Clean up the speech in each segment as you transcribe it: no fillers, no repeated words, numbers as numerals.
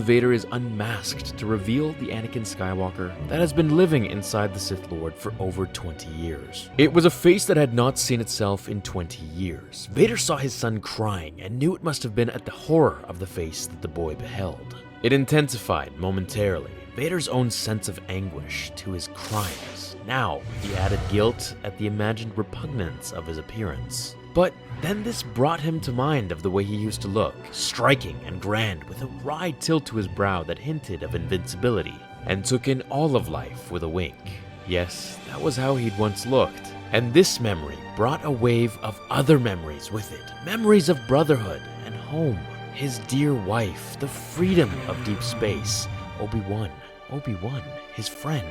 Vader is unmasked to reveal the Anakin Skywalker that has been living inside the Sith Lord for over 20 years. It was a face that had not seen itself in 20 years. Vader saw his son crying and knew it must have been at the horror of the face that the boy beheld. It intensified momentarily, Vader's own sense of anguish to his crimes. Now, he added guilt at the imagined repugnance of his appearance. But then this brought him to mind of the way he used to look, striking and grand with a wry tilt to his brow that hinted of invincibility, and took in all of life with a wink. Yes, that was how he'd once looked. And this memory brought a wave of other memories with it. Memories of brotherhood and home, his dear wife, the freedom of deep space, Obi-Wan, his friend,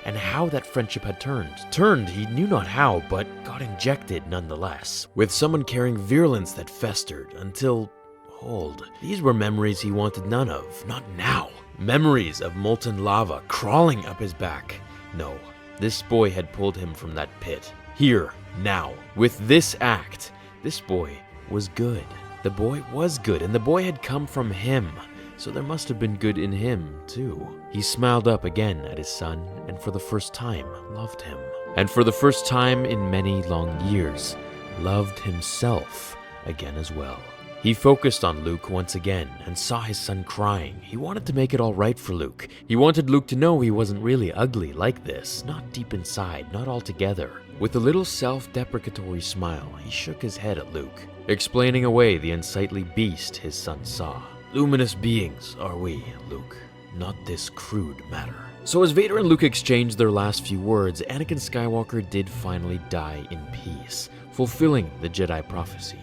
and how that friendship had turned he knew not how, but got injected nonetheless, with someone carrying virulence that festered until, hold, these were memories he wanted none of, not now. Memories of molten lava crawling up his back. No, this boy had pulled him from that pit. Here, now, with this act, this boy was good. The boy was good, and the boy had come from him. So there must have been good in him, too. He smiled up again at his son, and for the first time, loved him. And for the first time in many long years, loved himself again as well. He focused on Luke once again, and saw his son crying. He wanted to make it all right for Luke. He wanted Luke to know he wasn't really ugly like this, not deep inside, not altogether. With a little self-deprecatory smile, he shook his head at Luke, explaining away the unsightly beast his son saw. Luminous beings are we, Luke, not this crude matter. So as Vader and Luke exchanged their last few words, Anakin Skywalker did finally die in peace, fulfilling the Jedi prophecy.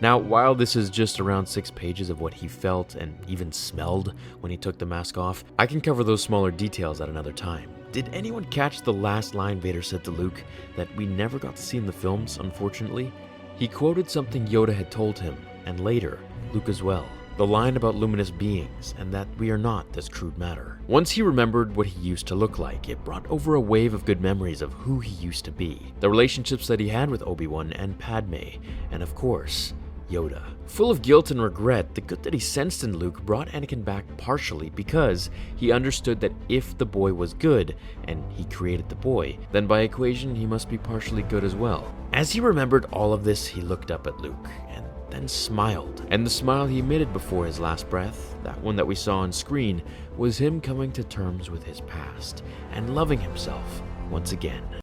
Now, while this is just around 6 pages of what he felt and even smelled when he took the mask off, I can cover those smaller details at another time. Did anyone catch the last line Vader said to Luke that we never got to see in the films, unfortunately? He quoted something Yoda had told him, and later, Luke as well. The line about luminous beings, and that we are not this crude matter. Once he remembered what he used to look like, it brought over a wave of good memories of who he used to be, the relationships that he had with Obi-Wan and Padme, and of course, Yoda. Full of guilt and regret, the good that he sensed in Luke brought Anakin back partially because he understood that if the boy was good, and he created the boy, then by equation he must be partially good as well. As he remembered all of this, he looked up at Luke, and then smiled. And the smile he emitted before his last breath, that one that we saw on screen, was him coming to terms with his past and loving himself once again.